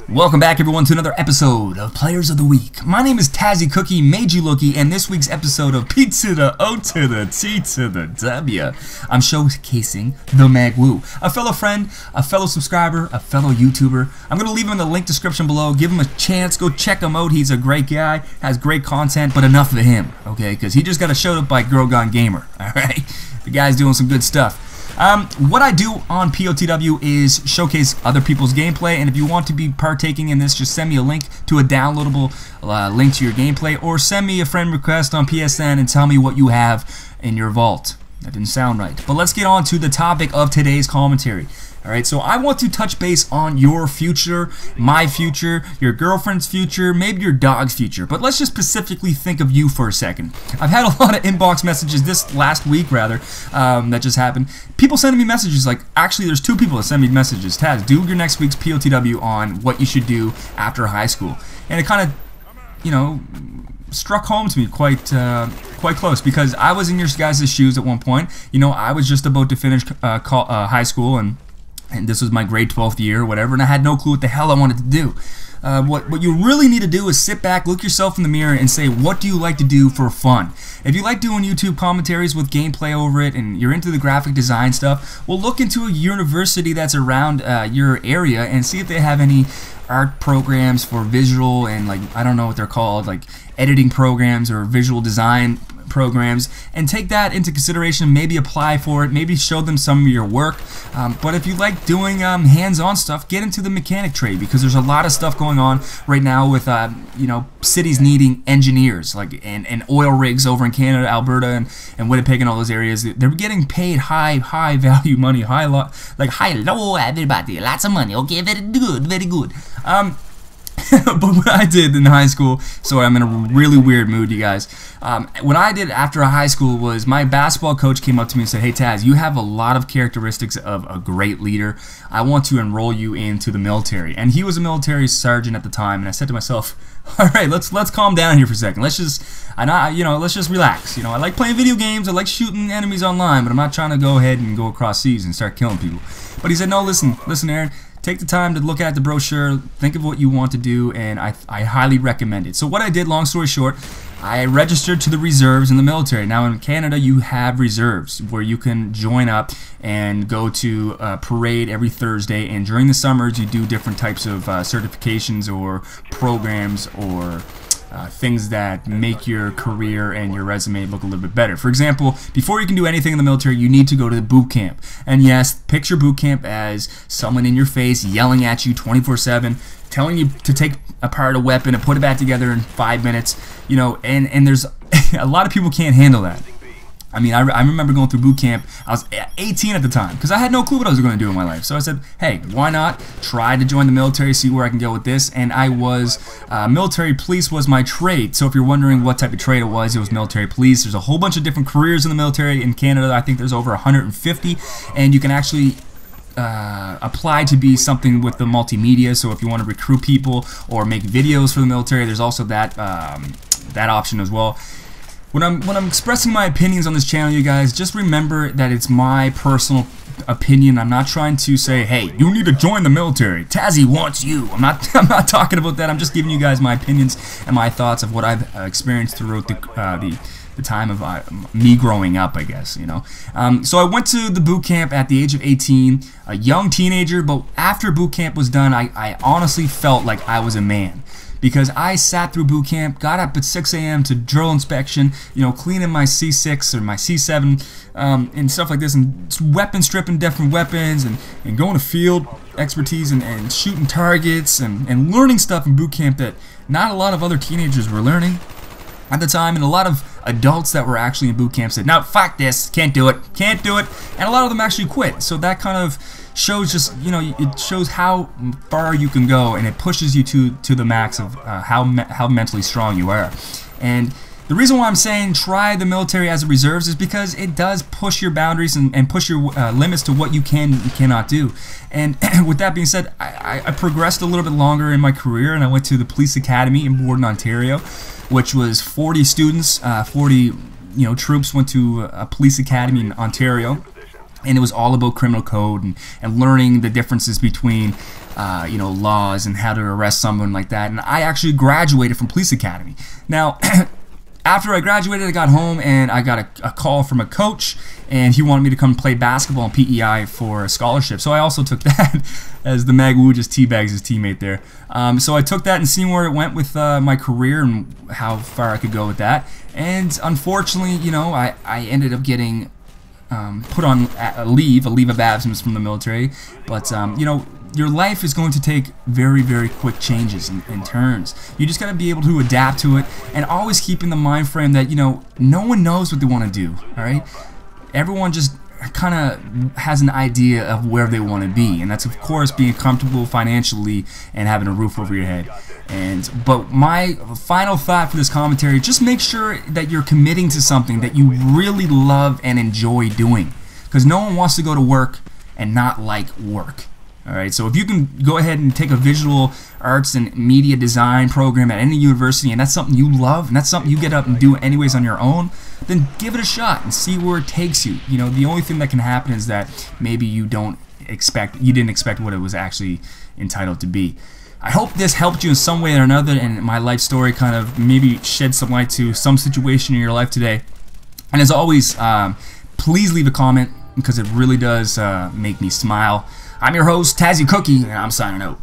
Welcome back, everyone, to another episode of Players of the Week. My name is Tazzy Cookie, made you looky, and this week's episode of P to the O to the T to the W, I'm showcasing TheMagwoo, a fellow friend, a fellow subscriber, a fellow YouTuber. I'm going to leave him in the link description below. Give him a chance. Go check him out. He's a great guy, has great content, but enough of him, okay? Because he just got showed up by Girl Gone Gamer, alright? The guy's doing some good stuff. What I do on POTW is showcase other people's gameplay, and if you want to be partaking in this, just send me a link to a downloadable link to your gameplay, or send me a friend request on PSN and tell me what you have in your vault. That didn't sound right. But let's get on to the topic of today's commentary. Alright, so I want to touch base on your future, my future, your girlfriend's future, maybe your dog's future. But let's just specifically think of you for a second. I've had a lot of inbox messages this last week, rather, that just happened. People sending me messages like, actually there's two people that send me messages. Taz, do your next week's POTW on what you should do after high school. And it kind of, you know, struck home to me quite close, because I was in your guys' shoes at one point. You know, I was just about to finish high school, and this was my grade 12th year or whatever, and I had no clue what the hell I wanted to do. What you really need to do is sit back, look yourself in the mirror, and say, what do you like to do for fun? If you like doing YouTube commentaries with gameplay over it, and you're into the graphic design stuff, well, look into a university that's around your area and see if they have any art programs for visual and, like, I don't know what they're called, like editing programs or visual design programs, and take that into consideration. Maybe apply for it, maybe show them some of your work. But if you like doing hands-on stuff, get into the mechanic trade, because there's a lot of stuff going on right now with you know, cities needing engineers, like and oil rigs over in Canada, Alberta, and Winnipeg, and all those areas. They're getting paid high value money, hello everybody, lots of money. Okay, very good. But what I did in high school, sorry, I'm in a really weird mood, you guys. What I did after high school was my basketball coach came up to me and said, hey Taz, you have a lot of characteristics of a great leader. I want to enroll you into the military. And he was a military sergeant at the time, and I said to myself, all right, let's calm down here for a second. Let's just relax. You know, I like playing video games, I like shooting enemies online, but I'm not trying to go ahead and go across seas and start killing people. But he said, no, listen, Aaron. Take the time to look at the brochure, think of what you want to do, and I highly recommend it. So what I did, long story short, I registered to the reserves in the military. Now in Canada, you have reserves where you can join up and go to a parade every Thursday, and during the summers you do different types of certifications or programs or things that make your career and your resume look a little bit better. For example, before you can do anything in the military, you need to go to the boot camp. And yes, picture boot camp as someone in your face yelling at you 24/7, telling you to take apart a weapon and put it back together in 5 minutes. You know, and there's a lot of people can't handle that. I mean, I remember going through boot camp. I was 18 at the time, because I had no clue what I was going to do in my life. So I said, hey, why not try to join the military, see where I can go with this. And I was, military police was my trade. So if you're wondering what type of trade it was military police. There's a whole bunch of different careers in the military. In Canada, I think there's over 150. And you can actually apply to be something with the multimedia. So if you want to recruit people or make videos for the military, there's also that, that option as well. When I'm expressing my opinions on this channel, you guys, just remember that it's my personal opinion. I'm not trying to say, hey, you need to join the military. Tazzy wants you. I'm not talking about that. I'm just giving you guys my opinions and my thoughts of what I've experienced throughout the time of me growing up, I guess, you know. So I went to the boot camp at the age of 18, a young teenager, but after boot camp was done, I honestly felt like I was a man. Because I sat through boot camp, got up at 6 a.m. to drill inspection, you know, cleaning my C6 or my C7 and stuff like this, and weapon stripping different weapons, and going to field expertise and shooting targets and learning stuff in boot camp that not a lot of other teenagers were learning at the time, and a lot of adults that were actually in boot camp said, no, fuck this, can't do it, and a lot of them actually quit. So that kind of shows, just, you know, it shows how far you can go, and it pushes you to the max of how mentally strong you are. And the reason why I'm saying try the military as a reserves is because it does push your boundaries and push your limits to what you can and cannot do. And with that being said, I progressed a little bit longer in my career, and I went to the police academy in Borden, Ontario, which was 40 students, 40 troops went to a police academy in Ontario. and it was all about criminal code and learning the differences between you know, laws and how to arrest someone like that. And I actually graduated from police academy. Now after I graduated, I got home and I got a call from a coach, and he wanted me to come play basketball in PEI for a scholarship. So I also took that, as the MagWoo just teabags his teammate there. So I took that and seen where it went with my career and how far I could go with that. And unfortunately, you know, I ended up getting put on a leave of absence from the military. But you know, your life is going to take very, very quick changes and turns. You just got to be able to adapt to it, and always keep in the mind frame that, you know, no one knows what they want to do. All right, everyone just kind of has an idea of where they want to be, and that's of course being comfortable financially and having a roof over your head. But my final thought for this commentary: just make sure that you're committing to something that you really love and enjoy doing, because no one wants to go to work and not like work. Alright, so if you can go ahead and take a visual arts and media design program at any university, and that's something you love, and that's something you get up and do anyways on your own, then give it a shot and see where it takes you. You know, the only thing that can happen is that maybe you didn't expect what it was actually entitled to be. I hope this helped you in some way or another, and my life story kind of maybe shed some light to some situation in your life today. And as always, please leave a comment, because it really does make me smile. I'm your host, Tazzy Cookie, and I'm signing out.